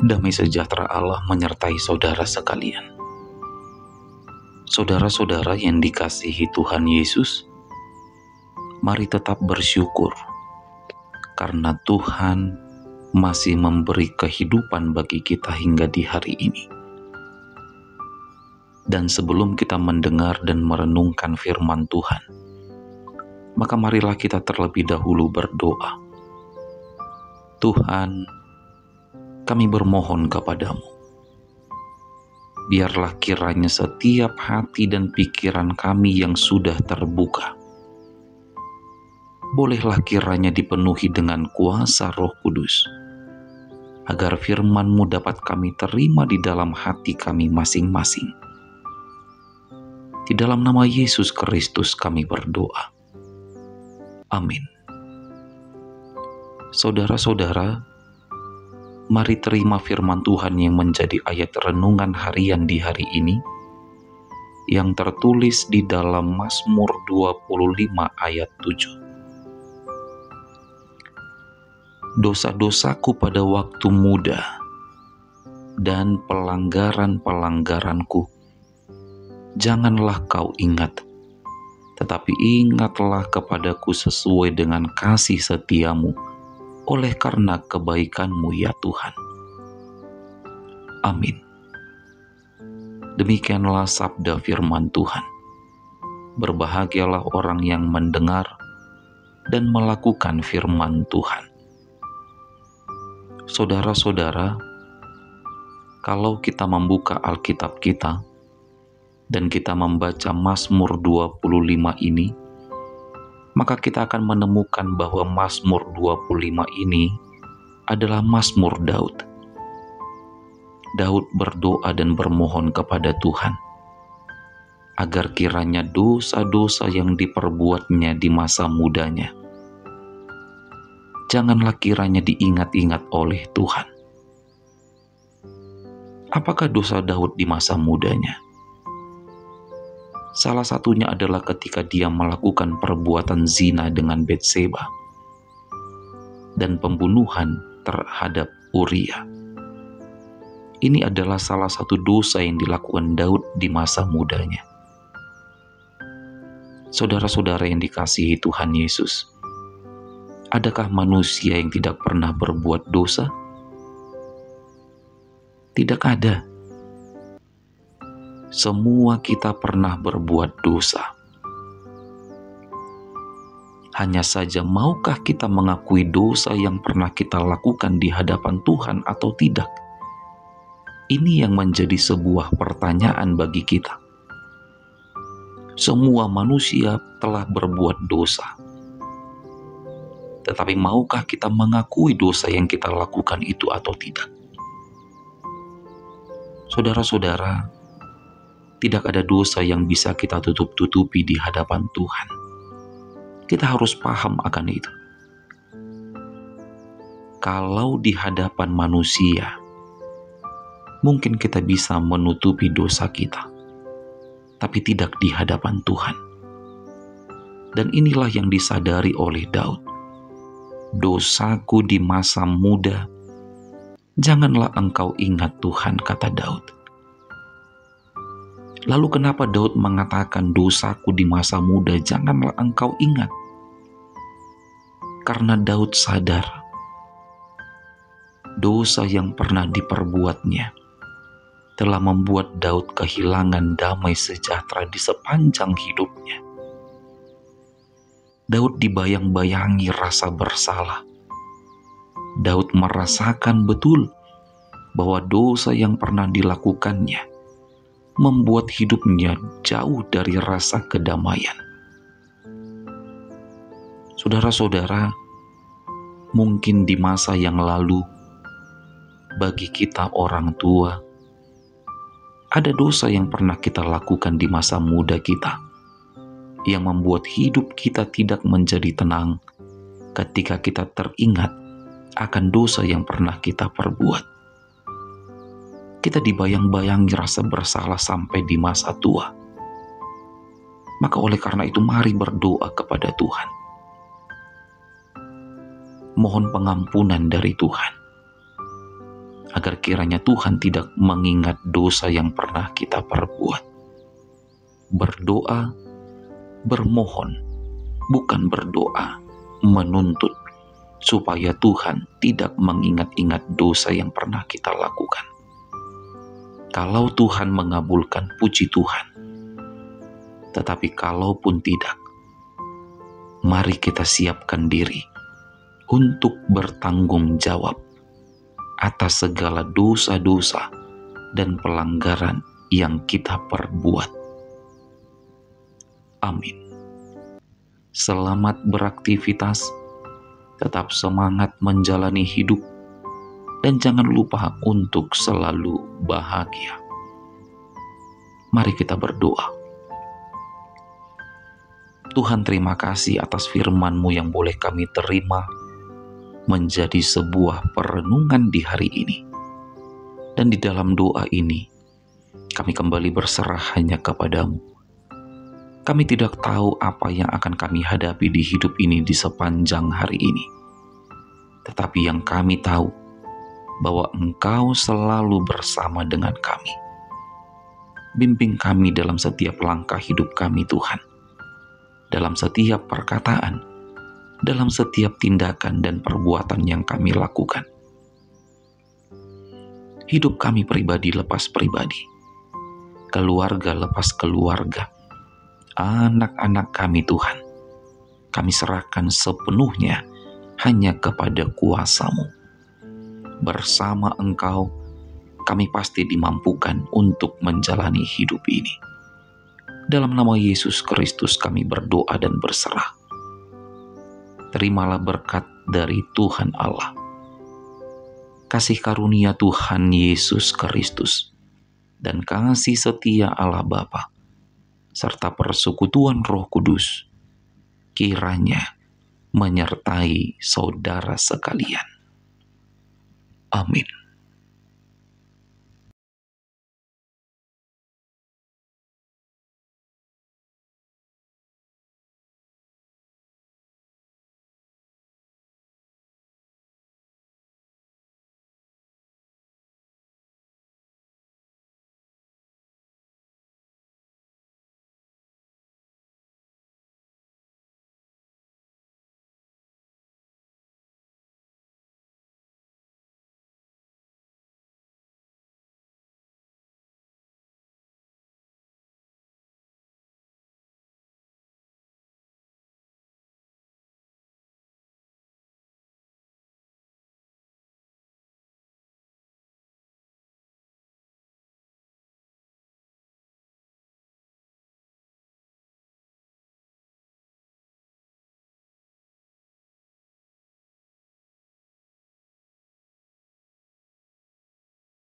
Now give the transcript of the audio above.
Damai sejahtera Allah menyertai saudara sekalian. Saudara-saudara yang dikasihi Tuhan Yesus, mari tetap bersyukur karena Tuhan masih memberi kehidupan bagi kita hingga di hari ini. Dan sebelum kita mendengar dan merenungkan firman Tuhan, maka marilah kita terlebih dahulu berdoa. Tuhan, kami bermohon kepadamu, biarlah kiranya setiap hati dan pikiran kami yang sudah terbuka, bolehlah kiranya dipenuhi dengan kuasa Roh Kudus, agar firman-Mu dapat kami terima di dalam hati kami masing-masing. Di dalam nama Yesus Kristus kami berdoa. Amin. Saudara-saudara, mari terima firman Tuhan yang menjadi ayat renungan harian di hari ini, yang tertulis di dalam Mazmur 25 ayat 7. Dosa-dosaku pada waktu muda dan pelanggaran-pelanggaranku janganlah kau ingat, tetapi ingatlah kepadaku sesuai dengan kasih setiamu, oleh karena kebaikan-Mu ya Tuhan. Amin. Demikianlah sabda firman Tuhan. Berbahagialah orang yang mendengar dan melakukan firman Tuhan. Saudara-saudara, kalau kita membuka Alkitab kita dan kita membaca Mazmur 25 ini, maka kita akan menemukan bahwa Mazmur 25 ini adalah Mazmur Daud. Daud berdoa dan bermohon kepada Tuhan agar kiranya dosa-dosa yang diperbuatnya di masa mudanya janganlah kiranya diingat-ingat oleh Tuhan. Apakah dosa Daud di masa mudanya? Salah satunya adalah ketika dia melakukan perbuatan zina dengan Betseba dan pembunuhan terhadap Uria. Ini adalah salah satu dosa yang dilakukan Daud di masa mudanya. Saudara-saudara yang dikasihi Tuhan Yesus, adakah manusia yang tidak pernah berbuat dosa? Tidak ada. Semua kita pernah berbuat dosa. Hanya saja maukah kita mengakui dosa yang pernah kita lakukan di hadapan Tuhan atau tidak? Ini yang menjadi sebuah pertanyaan bagi kita. Semua manusia telah berbuat dosa. Tetapi maukah kita mengakui dosa yang kita lakukan itu atau tidak? Saudara-saudara, tidak ada dosa yang bisa kita tutup-tutupi di hadapan Tuhan. Kita harus paham akan itu. Kalau di hadapan manusia, mungkin kita bisa menutupi dosa kita, tapi tidak di hadapan Tuhan. Dan inilah yang disadari oleh Daud. Dosaku di masa muda, janganlah engkau ingat Tuhan, kata Daud. Lalu kenapa Daud mengatakan dosaku di masa muda janganlah engkau ingat? Karena Daud sadar dosa yang pernah diperbuatnya telah membuat Daud kehilangan damai sejahtera di sepanjang hidupnya. Daud dibayang-bayangi rasa bersalah. Daud merasakan betul bahwa dosa yang pernah dilakukannya membuat hidupnya jauh dari rasa kedamaian. Saudara-saudara, mungkin di masa yang lalu, bagi kita orang tua, ada dosa yang pernah kita lakukan di masa muda kita, yang membuat hidup kita tidak menjadi tenang ketika kita teringat akan dosa yang pernah kita perbuat. Kita dibayang-bayangi rasa bersalah sampai di masa tua. Maka oleh karena itu mari berdoa kepada Tuhan. Mohon pengampunan dari Tuhan. agar kiranya Tuhan tidak mengingat dosa yang pernah kita perbuat. Berdoa, bermohon, bukan berdoa menuntut supaya Tuhan tidak mengingat-ingat dosa yang pernah kita lakukan. Kalau Tuhan mengabulkan, puji Tuhan. Tetapi kalaupun tidak, mari kita siapkan diri untuk bertanggung jawab atas segala dosa-dosa dan pelanggaran yang kita perbuat. Amin. Selamat beraktivitas, tetap semangat menjalani hidup, dan jangan lupa untuk selalu bahagia. Mari kita berdoa. Tuhan, terima kasih atas firman-Mu yang boleh kami terima menjadi sebuah perenungan di hari ini. Dan di dalam doa ini, kami kembali berserah hanya kepadamu. Kami tidak tahu apa yang akan kami hadapi di hidup ini di sepanjang hari ini. Tetapi yang kami tahu, bahwa Engkau selalu bersama dengan kami. Bimbing kami dalam setiap langkah hidup kami, Tuhan. Dalam setiap perkataan, dalam setiap tindakan dan perbuatan yang kami lakukan. Hidup kami pribadi lepas pribadi, keluarga lepas keluarga, anak-anak kami, Tuhan, kami serahkan sepenuhnya hanya kepada kuasa-Mu. Bersama Engkau, kami pasti dimampukan untuk menjalani hidup ini. Dalam nama Yesus Kristus kami berdoa dan berserah. Terimalah berkat dari Tuhan Allah. Kasih karunia Tuhan Yesus Kristus dan kasih setia Allah Bapa serta persekutuan Roh Kudus kiranya menyertai saudara sekalian. Amin.